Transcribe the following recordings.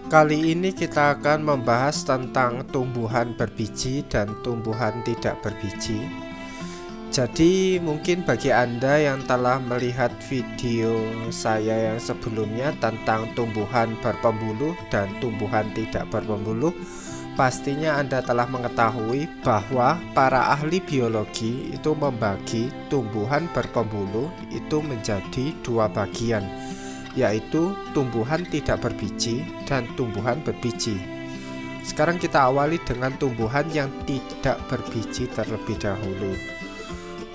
Kali ini kita akan membahas tentang tumbuhan berbiji dan tumbuhan tidak berbiji. Jadi mungkin bagi Anda yang telah melihat video saya yang sebelumnya tentang tumbuhan berpembuluh dan tumbuhan tidak berpembuluh, pastinya Anda telah mengetahui bahwa para ahli biologi itu membagi tumbuhan berpembuluh itu menjadi dua bagian, yaitu tumbuhan tidak berbiji dan tumbuhan berbiji. Sekarang kita awali dengan tumbuhan yang tidak berbiji terlebih dahulu.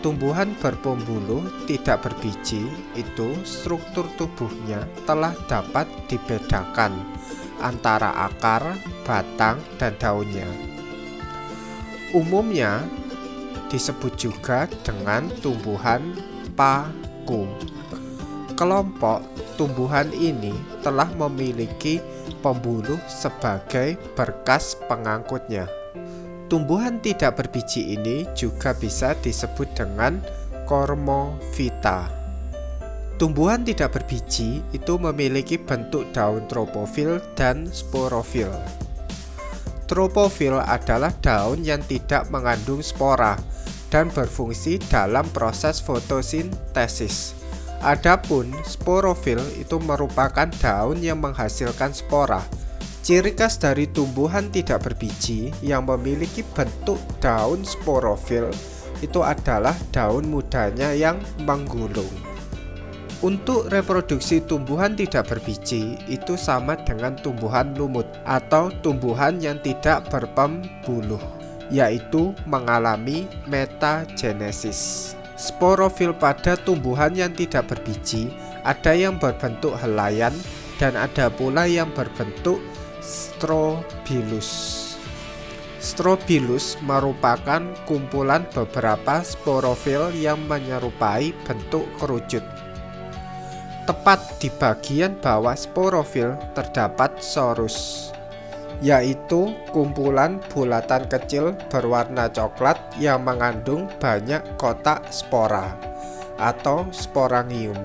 Tumbuhan berpembuluh tidak berbiji itu struktur tubuhnya telah dapat dibedakan antara akar, batang, dan daunnya. Umumnya disebut juga dengan tumbuhan paku. Kelompok tumbuhan ini telah memiliki pembuluh sebagai berkas pengangkutnya. Tumbuhan tidak berbiji ini juga bisa disebut dengan Cormophyta. Tumbuhan tidak berbiji itu memiliki bentuk daun tropofil dan sporofil. Tropofil adalah daun yang tidak mengandung spora dan berfungsi dalam proses fotosintesis. Adapun sporofil itu merupakan daun yang menghasilkan spora. Ciri khas dari tumbuhan tidak berbiji yang memiliki bentuk daun sporofil itu adalah daun mudanya yang menggulung. Untuk reproduksi tumbuhan tidak berbiji itu sama dengan tumbuhan lumut atau tumbuhan yang tidak berpembuluh, yaitu mengalami metagenesis. Sporofil pada tumbuhan yang tidak berbiji ada yang berbentuk helaian dan ada pula yang berbentuk strobilus. Strobilus merupakan kumpulan beberapa sporofil yang menyerupai bentuk kerucut. Tepat di bagian bawah sporofil terdapat sorus, yaitu kumpulan bulatan kecil berwarna coklat yang mengandung banyak kotak spora atau sporangium.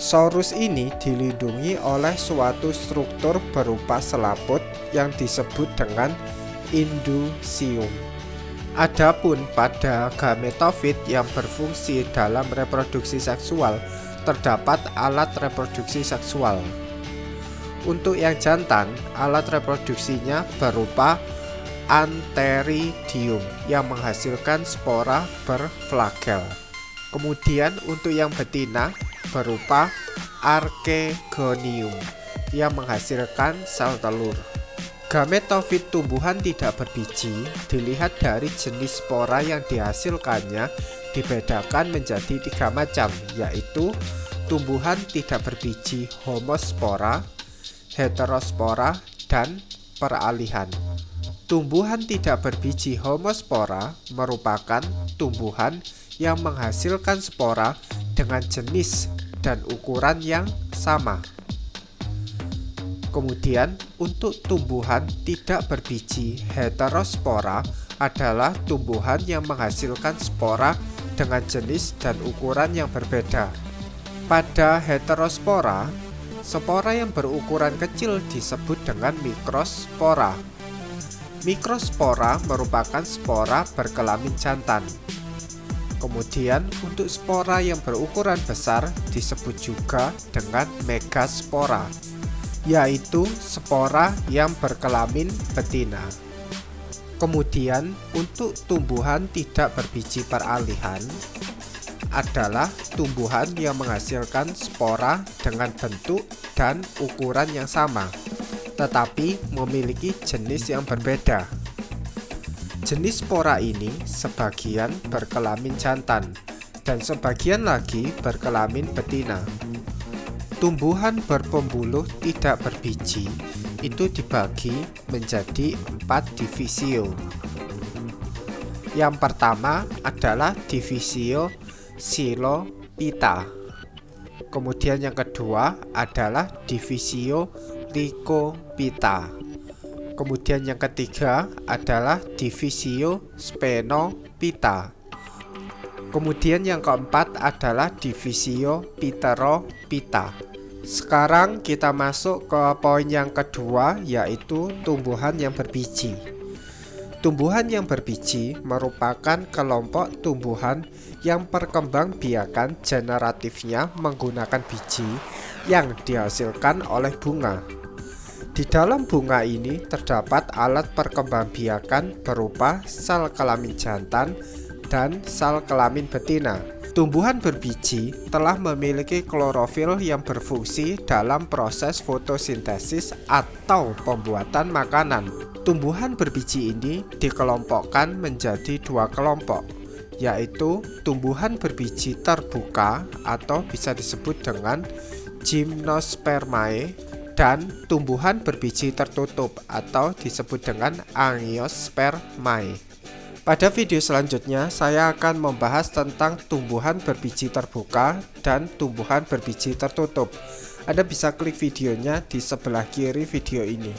Sorus ini dilindungi oleh suatu struktur berupa selaput yang disebut dengan indusium. Adapun pada gametofit yang berfungsi dalam reproduksi seksual, terdapat alat reproduksi seksual. Untuk yang jantan, alat reproduksinya berupa antheridium yang menghasilkan spora berflagel. Kemudian untuk yang betina berupa archegonium yang menghasilkan sel telur. Gametofit tumbuhan tidak berbiji dilihat dari jenis spora yang dihasilkannya dibedakan menjadi 3 macam, yaitu tumbuhan tidak berbiji homospora, heterospora, dan peralihan. Tumbuhan tidak berbiji homospora merupakan tumbuhan yang menghasilkan spora dengan jenis dan ukuran yang sama. Kemudian untuk tumbuhan tidak berbiji heterospora adalah tumbuhan yang menghasilkan spora dengan jenis dan ukuran yang berbeda. Pada heterospora, spora yang berukuran kecil disebut dengan mikrospora. Mikrospora merupakan spora berkelamin jantan. Kemudian untuk spora yang berukuran besar disebut juga dengan megaspora, yaitu spora yang berkelamin betina. Kemudian untuk tumbuhan tidak berbiji peralihan adalah tumbuhan yang menghasilkan spora dengan bentuk dan ukuran yang sama, tetapi memiliki jenis yang berbeda. Jenis spora ini sebagian berkelamin jantan dan sebagian lagi berkelamin betina. Tumbuhan berpembuluh tidak berbiji itu dibagi menjadi 4 divisio. Yang pertama adalah divisio Psilophyta. Kemudian yang kedua adalah divisio Lycophyta. Kemudian yang ketiga adalah divisio Sphenophyta. Kemudian yang keempat adalah divisio Pterophyta. Sekarang kita masuk ke poin yang kedua, yaitu tumbuhan yang berbiji. Tumbuhan yang berbiji merupakan kelompok tumbuhan yang perkembangbiakan generatifnya menggunakan biji yang dihasilkan oleh bunga. Di dalam bunga ini terdapat alat perkembangbiakan berupa sel kelamin jantan dan sel kelamin betina. Tumbuhan berbiji telah memiliki klorofil yang berfungsi dalam proses fotosintesis atau pembuatan makanan. Tumbuhan berbiji ini dikelompokkan menjadi dua kelompok, yaitu tumbuhan berbiji terbuka atau bisa disebut dengan Gymnospermae dan tumbuhan berbiji tertutup atau disebut dengan Angiospermae. Pada video selanjutnya, saya akan membahas tentang tumbuhan berbiji terbuka dan tumbuhan berbiji tertutup. Anda bisa klik videonya di sebelah kiri video ini.